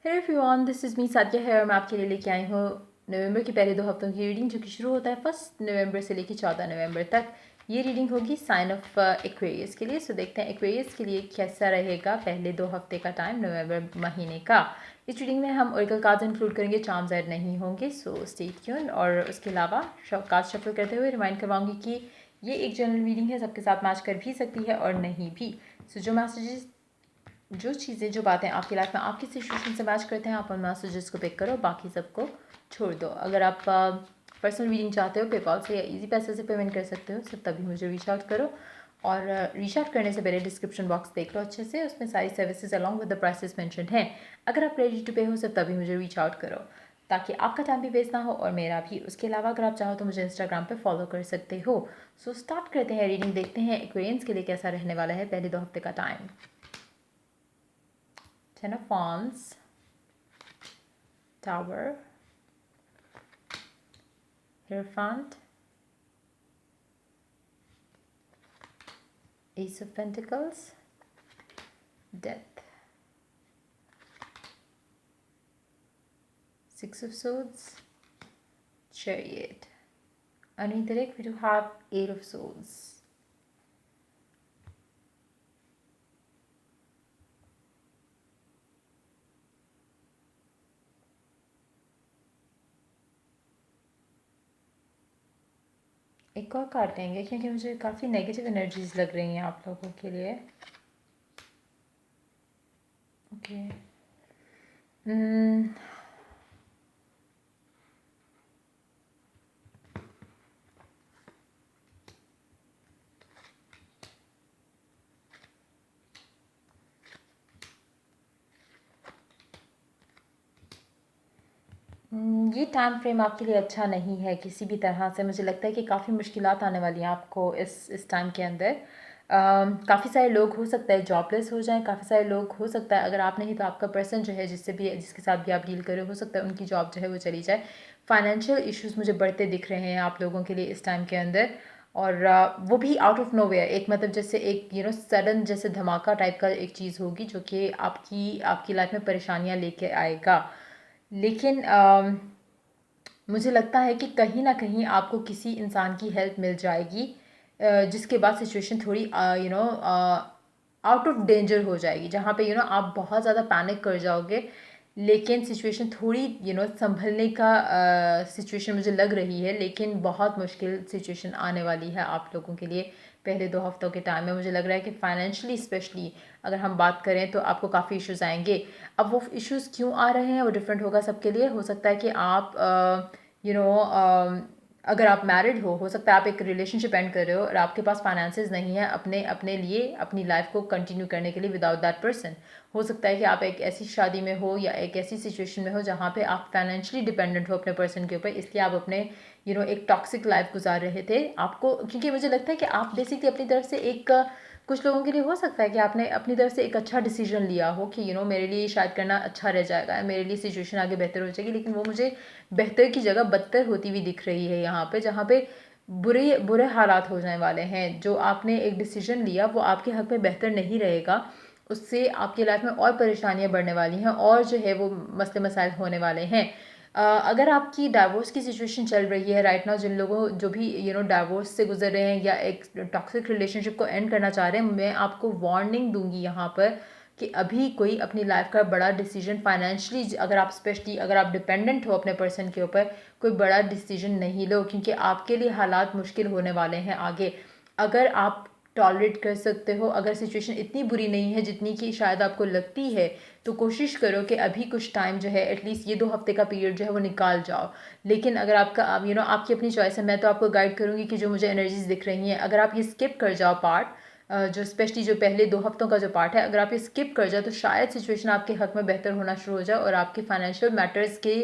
Hey everyone, this is me Sadia है और मैं आपके लिए लेके आई हूँ नवंबर के पहले 2 हफ्तों की रीडिंग, जो कि शुरू होता है 1 नवंबर से लेकर 14 नवंबर तक। ये रीडिंग होगी साइन ऑफ एक्वेरियस के लिए। सो देखते हैं एक्वेरियस के लिए कैसा रहेगा पहले 2 हफ्ते का टाइम नवंबर महीने का। इस रीडिंग में हम ओरेकल कार्ड्स इंक्लूड करेंगे, चार्म्स ऐड नहीं होंगे। So stay tuned. और उसके अलावा कार्ड शफल करते हुए रिमाइंड करवाऊंगी कि ये एक जनरल रीडिंग है, सबके साथ मैच कर भी सकती है और नहीं भी। सो जो मैसेजेस, जो चीज़ें, जो बातें आपकी लाइफ में आपकी सिचुएशन से मैच करते हैं, आप उन मैसेजेस को पिक करो, बाकी सबको छोड़ दो। अगर आप पर्सनल रीडिंग चाहते हो पेपॉल से या इजी पैसे से पेमेंट कर सकते हो, सब तभी मुझे रीच आउट करो। और रीच आउट करने से पहले डिस्क्रिप्शन बॉक्स देख लो अच्छे से, उसमें सारी services along with the prices mention हैं। अगर आप रेडी टू पे हो, सब तभी मुझे रीच आउट करो, ताकि आपका टाइम भी वेस्ट ना हो और मेरा भी। उसके अलावा अगर आप चाहो तो मुझे इंस्टाग्राम पे फॉलो कर सकते हो। सो स्टार्ट करते हैं रीडिंग, देखते हैं एक्वेरियंस के लिए कैसा रहने वाला है पहले 2 हफ्ते का time. Ten of Wands, Tower, Hierophant, Ace of Pentacles, Death, Six of Swords, Chariot. Underneath the deck we do have Eight of Swords. एक और कार्ड लेंगे क्योंकि मुझे काफ़ी नेगेटिव एनर्जीज लग रही हैं आप लोगों के लिए। ओके, ये टाइम फ्रेम आपके लिए अच्छा नहीं है किसी भी तरह से। मुझे लगता है कि काफ़ी मुश्किलात आने वाली हैं आपको इस टाइम के अंदर। काफ़ी सारे लोग हो सकता है जॉबलेस हो जाएं, काफ़ी सारे लोग हो सकता है, अगर आप नहीं तो आपका पर्सन जो है जिसके साथ भी आप डील कर रहे हो सकता है उनकी जॉब जो है वो चली जाए। फाइनेंशियल इश्यूज मुझे बढ़ते दिख रहे हैं आप लोगों के लिए इस टाइम के अंदर, और वो भी आउट ऑफ नोवेयर। एक मतलब जैसे एक सडन जैसे धमाका टाइप का एक चीज़ होगी जो कि आपकी आपकी लाइफ में परेशानियाँ लेके आएगा। लेकिन मुझे लगता है कि कहीं ना कहीं आपको किसी इंसान की हेल्प मिल जाएगी, जिसके बाद सिचुएशन थोड़ी आउट ऑफ डेंजर हो जाएगी, जहाँ पे आप बहुत ज़्यादा पैनिक कर जाओगे। लेकिन सिचुएशन थोड़ी संभलने का सिचुएशन मुझे लग रही है, लेकिन बहुत मुश्किल सिचुएशन आने वाली है आप लोगों के लिए पहले 2 हफ्तों के टाइम में। मुझे लग रहा है कि फाइनेंशियली स्पेशली अगर हम बात करें तो आपको काफ़ी इश्यूज़ आएंगे। अब वो इश्यूज़ क्यों आ रहे हैं वो डिफरेंट होगा सबके लिए। हो सकता है कि आप यू नो अगर आप मैरिड हो सकता है आप एक रिलेशनशिप एंड कर रहे हो और आपके पास फाइनेंसेस नहीं है अपने अपने लिए अपनी लाइफ को कंटिन्यू करने के लिए विदाउट दैट पर्सन। हो सकता है कि आप एक ऐसी शादी में हो या एक ऐसी सिचुएशन में हो जहाँ पे आप फाइनेंशियली डिपेंडेंट हो अपने पर्सन के ऊपर, इसलिए आप अपने एक टॉक्सिक लाइफ गुजार रहे थे आपको। क्योंकि मुझे लगता है कि आप बेसिकली अपनी तरफ से एक कुछ लोगों के लिए हो सकता है कि आपने अपनी तरफ से एक अच्छा डिसीजन लिया हो कि मेरे लिए शायद करना अच्छा रह जाएगा, मेरे लिए सिचुएशन आगे बेहतर हो जाएगी, लेकिन वो मुझे बेहतर की जगह बदतर होती हुई दिख रही है यहाँ पे, जहाँ पे बुरे बुरे हालात हो जाने वाले हैं। जो आपने एक डिसीजन लिया वो आपके हक में बेहतर नहीं रहेगा, उससे आपकी लाइफ में और परेशानियां बढ़ने वाली हैं और जो है वो मसले मसाइल होने वाले हैं। अगर आपकी डाइवोर्स की सिचुएशन चल रही है राइट नाउ, जिन लोगों जो भी डाइवोर्स से गुजर रहे हैं या एक टॉक्सिक रिलेशनशिप को एंड करना चाह रहे हैं, मैं आपको वार्निंग दूंगी यहाँ पर कि अभी कोई अपनी लाइफ का बड़ा डिसीजन फाइनेंशियली, अगर आप स्पेशली अगर आप डिपेंडेंट हो अपने पर्सन के ऊपर, कोई बड़ा डिसीजन नहीं लो, क्योंकि आपके लिए हालात मुश्किल होने वाले हैं आगे। अगर आप टॉलरेट कर सकते हो, अगर सिचुएशन इतनी बुरी नहीं है जितनी कि शायद आपको लगती है, तो कोशिश करो कि अभी कुछ टाइम जो है एटलीस्ट ये 2 हफ्ते का पीरियड जो है वो निकाल जाओ। लेकिन अगर आपका आपकी अपनी चॉइस है, मैं तो आपको गाइड करूँगी कि जो मुझे एनर्जीज दिख रही हैं, अगर आप ये स्किप कर जाओ पार्ट, जो स्पेशली जो पहले 2 हफ्तों का जो पार्ट है, अगर आप ये स्किप कर जाओ तो शायद सिचुएशन आपके हक में बेहतर होना शुरू हो जाए और आपके फाइनेंशियल मैटर्स के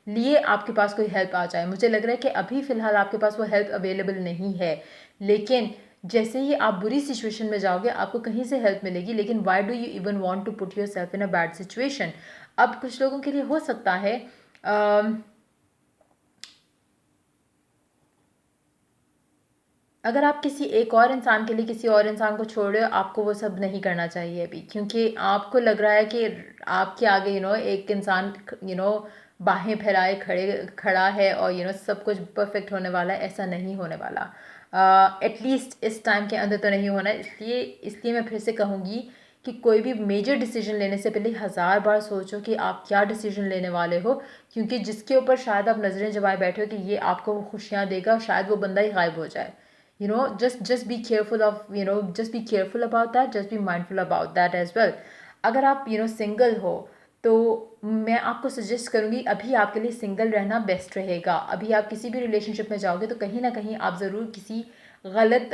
लिए आपके पास कोई हेल्प आ जाए। मुझे लग रहा है कि अभी फ़िलहाल आपके पास वो हेल्प अवेलेबल नहीं है, लेकिन जैसे ही आप बुरी सिचुएशन में जाओगे आपको कहीं से हेल्प मिलेगी। लेकिन why do you even want to put yourself in a bad situation. अब कुछ लोगों के लिए हो सकता है अगर आप किसी एक और इंसान के लिए किसी और इंसान को छोड़ रहे हो, आपको वो सब नहीं करना चाहिए अभी, क्योंकि आपको लग रहा है कि आपके आगे एक इंसान बाहें फैलाए खड़ा है और सब कुछ परफेक्ट होने वाला है। ऐसा नहीं होने वाला, एटलीस्ट इस टाइम के अंदर तो नहीं होना। इसलिए इसलिए मैं फिर से कहूँगी कि कोई भी मेजर डिसीजन लेने से पहले 1000 बार सोचो कि आप क्या डिसीजन लेने वाले हो, क्योंकि जिसके ऊपर शायद आप नज़रें जमाए बैठे हो कि ये आपको खुशियाँ देगा, शायद वो बंदा ही गायब हो जाए। Just be careful of, just be careful about that, just be mindful about that as well. अगर आप सिंगल हो, तो मैं आपको सजेस्ट करूँगी अभी आपके लिए सिंगल रहना बेस्ट रहेगा। अभी आप किसी भी रिलेशनशिप में जाओगे तो कहीं ना कहीं आप ज़रूर किसी गलत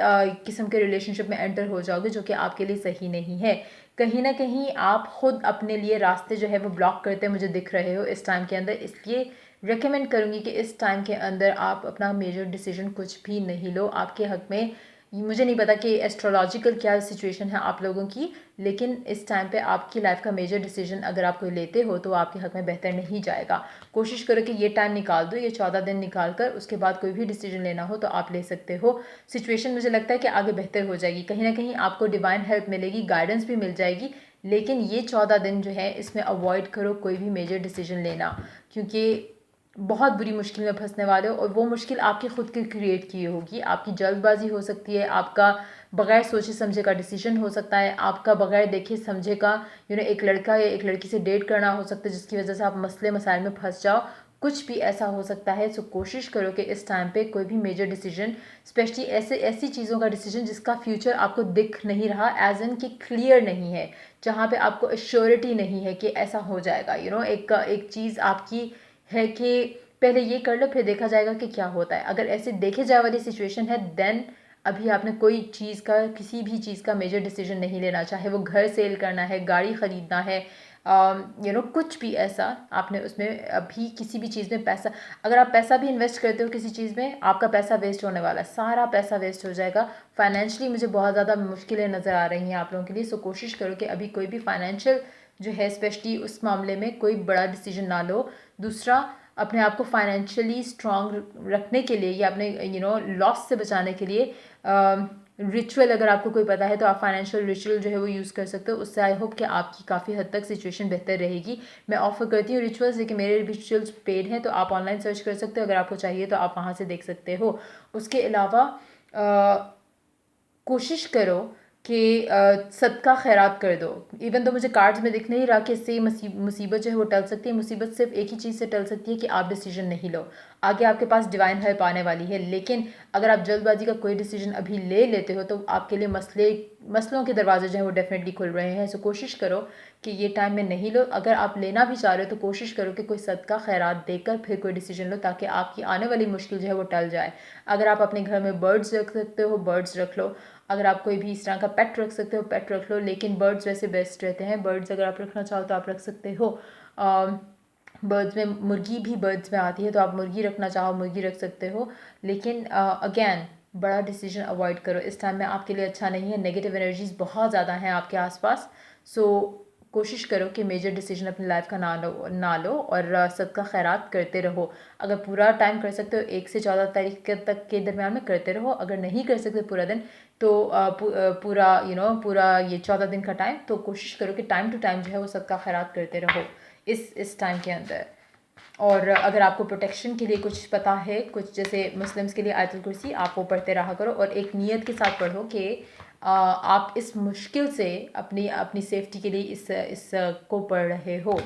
किस्म के रिलेशनशिप में एंटर हो जाओगे, जो कि आपके लिए सही नहीं है। कहीं ना कहीं आप खुद अपने लिए रास्ते जो है वो ब्लॉक करते मुझे दिख रहे हो इस टाइम के अंदर। इसलिए रेकमेंड करूँगी कि इस टाइम के अंदर आप अपना मेजर डिसीजन कुछ भी नहीं लो आपके हक़ में। मुझे नहीं पता कि एस्ट्रोलॉजिकल क्या सिचुएशन है आप लोगों की, लेकिन इस टाइम पे आपकी लाइफ का मेजर डिसीजन अगर आप कोई लेते हो तो आपके हक़ में बेहतर नहीं जाएगा। कोशिश करो कि ये टाइम निकाल दो, ये 14 दिन निकाल कर उसके बाद कोई भी डिसीजन लेना हो तो आप ले सकते हो। सिचुएशन मुझे लगता है कि आगे बेहतर हो जाएगी, कहीं ना कहीं आपको डिवाइन हेल्प मिलेगी, गाइडेंस भी मिल जाएगी। लेकिन ये 14 दिन जो है इसमें अवॉइड करो कोई भी मेजर डिसीजन लेना, क्योंकि बहुत बुरी मुश्किल में फंसने वाले हो, और वो मुश्किल आपकी खुद की क्रिएट की होगी। आपकी जल्दबाजी हो सकती है, आपका बगैर सोचे समझे का डिसीजन हो सकता है, आपका बगैर देखे समझे का एक लड़का या एक लड़की से डेट करना हो सकता है, जिसकी वजह से आप मसले मसाइल में फंस जाओ। कुछ भी ऐसा हो सकता है। सो कोशिश करो कि इस टाइम पे कोई भी मेजर डिसीजन, स्पेशली ऐसी चीज़ों का डिसीजन जिसका फ्यूचर आपको दिख नहीं रहा, एज इन कि क्लियर नहीं है, जहाँ पे आपको एश्योरिटी नहीं है कि ऐसा हो जाएगा। एक चीज़ आपकी है कि पहले ये कर लो फिर देखा जाएगा कि क्या होता है। अगर ऐसे देखे जाए वाली सिचुएशन है, देन अभी आपने कोई चीज़ का, किसी भी चीज़ का मेजर डिसीजन नहीं लेना, चाहे वो घर सेल करना है, गाड़ी ख़रीदना है, कुछ भी ऐसा आपने उसमें अभी किसी भी चीज़ में पैसा, अगर आप पैसा भी इन्वेस्ट करते हो किसी चीज़ में, आपका पैसा वेस्ट होने वाला है, सारा पैसा वेस्ट हो जाएगा। फाइनेंशियली मुझे बहुत ज़्यादा मुश्किलें नज़र आ रही हैं आप लोगों के लिए। सो कोशिश करो कि अभी कोई भी फाइनेंशियल जो है, स्पेशली उस मामले में कोई बड़ा डिसीजन ना लो। दूसरा, अपने आप को फाइनेंशियली स्ट्रॉन्ग रखने के लिए या अपने लॉस से बचाने के लिए रिचुअल, अगर आपको कोई पता है तो आप फाइनेंशियल रिचुअल जो है वो यूज़ कर सकते हो। उससे आई होप कि आपकी काफ़ी हद तक सिचुएशन बेहतर रहेगी। मैं ऑफर करती हूँ रिचुअल्स, लेकिन मेरे रिचुअल्स पेड हैं, तो आप ऑनलाइन सर्च कर सकते हो, अगर आपको चाहिए तो आप वहाँ से देख सकते हो। उसके अलावा कोशिश करो कि सदका खैरात कर दो। इवन तो मुझे कार्ड्स में दिख नहीं रहा कि इससे मुसीबत जो है वो टल सकती है। मुसीबत सिर्फ एक ही चीज़ से टल सकती है कि आप डिसीजन नहीं लो। आगे आपके पास डिवाइन हेल्प आने वाली है, लेकिन अगर आप जल्दबाजी का कोई डिसीजन अभी ले लेते हो तो आपके लिए मसलों के दरवाजे जो हैं वो डेफिनेटली खुल रहे हैं। सो कोशिश करो कि ये टाइम में नहीं लो। अगर आप लेना भी चाह रहे हो तो कोशिश करो कि कोई सदका खैरात देकर फिर कोई डिसीजन लो, ताकि आपकी आने वाली मुश्किल जो है वो टल जाए। अगर आप अपने घर में बर्ड्स रख सकते हो, बर्ड्स रख लो। अगर आप कोई भी इस तरह का पेट रख सकते हो, पेट रख लो, लेकिन बर्ड्स वैसे बेस्ट रहते हैं। बर्ड्स अगर आप रखना चाहो तो आप रख सकते हो। बर्ड्स में मुर्गी भी बर्ड्स में आती है, तो आप मुर्गी रखना चाहो मुर्गी रख सकते हो। लेकिन अगेन, बड़ा डिसीजन अवॉइड करो इस टाइम में, आपके लिए अच्छा नहीं है। नेगेटिव एनर्जीज बहुत ज़्यादा हैं आपके आसपास। सो कोशिश करो कि मेजर डिसीजन अपनी लाइफ का ना लो और सदका खैरात करते रहो। अगर पूरा टाइम कर सकते हो 1 से 14 तारीख तक के दरमियान में करते रहो। अगर नहीं कर सकते पूरा दिन, तो पूरा ये 14 दिन का टाइम, तो कोशिश करो कि टाइम टू टाइम जो है वो सदका खैरात करते रहो इस टाइम के अंदर। और अगर आपको प्रोटेक्शन के लिए कुछ पता है, कुछ जैसे मुस्लिम्स के लिए आयतुल कुर्सी, आप वो पढ़ते रहा करो, और एक नीयत के साथ पढ़ो कि आप इस मुश्किल से अपनी अपनी सेफ्टी के लिए इस को पढ़ रहे हो।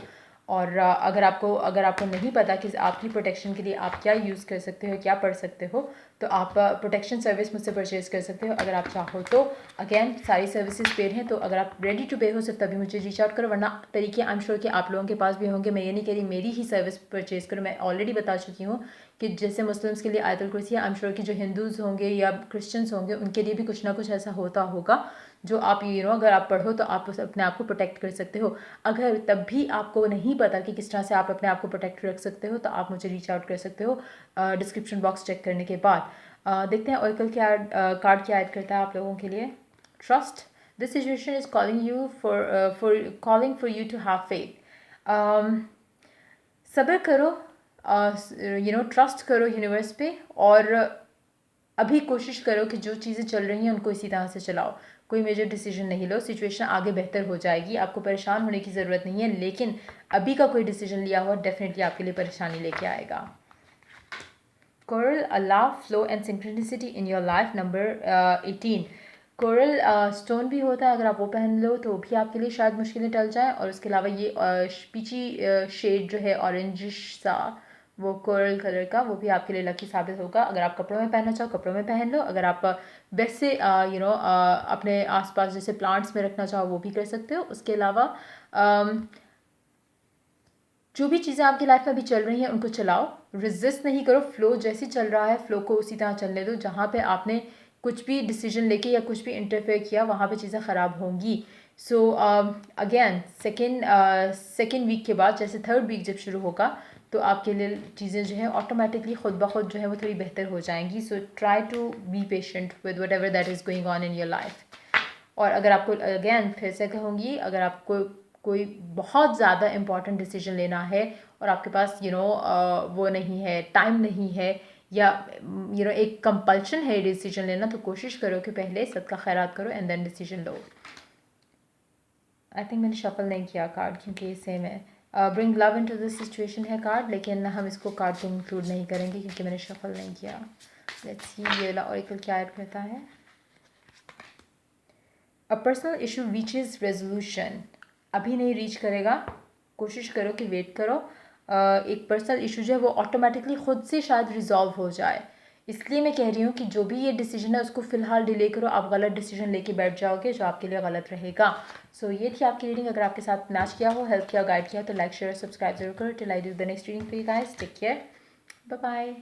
और अगर आपको नहीं पता कि आपकी प्रोटेक्शन के लिए आप क्या यूज़ कर सकते हो, क्या पढ़ सकते हो, तो आप प्रोटेक्शन सर्विस मुझसे परचेज़ कर सकते हो अगर आप चाहो तो। अगेन, सारी सर्विसेज पेड हैं, तो अगर आप रेडी टू पे हो सिर्फ तभी मुझे रीच आउट करो, वरना तरीके आई एम श्योर कि आप लोगों के पास भी होंगे। मैं ये नहीं कह रही मेरी ही सर्विस परचेज़ करो, मैं ऑलरेडी बता चुकी हूँ कि जैसे मुस्लिम्स के लिए आयतुल कुर्सी है, आई एम श्योर कि जो हिंदूज़ होंगे या क्रिश्चियंस होंगे उनके लिए भी कुछ ना कुछ ऐसा होता होगा जो आप अगर आप पढ़ो तो आप अपने आप को प्रोटेक्ट कर सकते हो। अगर तब भी आपको नहीं पता कि किस तरह से आप अपने आप को प्रोटेक्ट रख सकते हो, तो आप मुझे रीच आउट कर सकते हो डिस्क्रिप्शन बॉक्स चेक करने के बाद। देखते हैं ऑरिकल क्या कार्ड क्या ऐड करता है आप लोगों के लिए। Trust, this situation is calling for you to have faith. सब्र करो, ट्रस्ट करो यूनिवर्स पे, और अभी कोशिश करो कि जो चीज़ें चल रही हैं उनको इसी तरह से चलाओ, कोई मेजर डिसीजन नहीं लो, सिचुएशन आगे बेहतर हो जाएगी, आपको परेशान होने की ज़रूरत नहीं है, लेकिन अभी का कोई डिसीजन लिया हुआ डेफिनेटली आपके लिए परेशानी लेके आएगा। Coral, allow flow and synchronicity in your life. Number 18. Coral stone भी होता है, अगर आप वो पहन लो तो भी आपके लिए शायद मुश्किलें टल जाएं। और उसके अलावा ये पीची शेड जो है ऑरेंजिश सा, वो कोरल कलर का, वो भी आपके लिए लकी साबित होगा। अगर आप कपड़ों में पहनना चाहो कपड़ों में पहन लो, अगर आप वैसे अपने आसपास जैसे प्लांट्स में रखना चाहो वो भी कर सकते हो। उसके अलावा जो भी चीज़ें आपकी लाइफ में अभी चल रही हैं उनको चलाओ, रेजिस्ट नहीं करो, फ्लो जैसी चल रहा है फ्लो को उसी तरह चलने दो। जहाँ पे आपने कुछ भी डिसीजन लेके या कुछ भी इंटरफेयर किया वहाँ पे चीज़ें ख़राब होंगी। सो अगेन सेकेंड वीक के बाद जैसे थर्ड वीक जब शुरू होगा तो आपके लिए चीज़ें जो है ऑटोमेटिकली खुद ब खुद जो है वो थोड़ी बेहतर हो जाएंगी। So try to be patient with whatever that is going on in your life. और अगर आपको अगेन फिर से कहूँगी, अगर आपको कोई बहुत ज़्यादा इम्पॉर्टेंट डिसीजन लेना है और आपके पास वो नहीं है, टाइम नहीं है, या एक कंपल्शन है डिसीजन लेना, तो कोशिश करो कि पहले सदका खैरात करो एंड देन डिसीजन लो। आई थिंक मैंने शफल नहीं किया कार्ड क्योंकि ये सेम है। Bring love into this situation है कार्ड, लेकिन हम इसको कार्ड को इंक्लूड नहीं करेंगे क्योंकि मैंने शफल नहीं किया। लेट्स सी ये वाला ऑरिकल क्या ऐड करता है। A personal issue reaches resolution, अभी नहीं रीच करेगा, कोशिश करो कि वेट करो। एक पर्सनल इशू जो है वो ऑटोमेटिकली ख़ुद से शायद रिजॉल्व हो जाए। इसलिए मैं कह रही हूँ कि जो भी ये डिसीजन है उसको फ़िलहाल डिले करो, आप गलत डिसीजन लेके बैठ जाओगे जो आपके लिए गलत रहेगा। सो ये थी आपकी रीडिंग। अगर आपके साथ मैच किया हो, हेल्प किया, गाइड किया तो लाइक शेयर सब्सक्राइब जरूर करो। Till I do the next reading for you guys, take care, bye bye.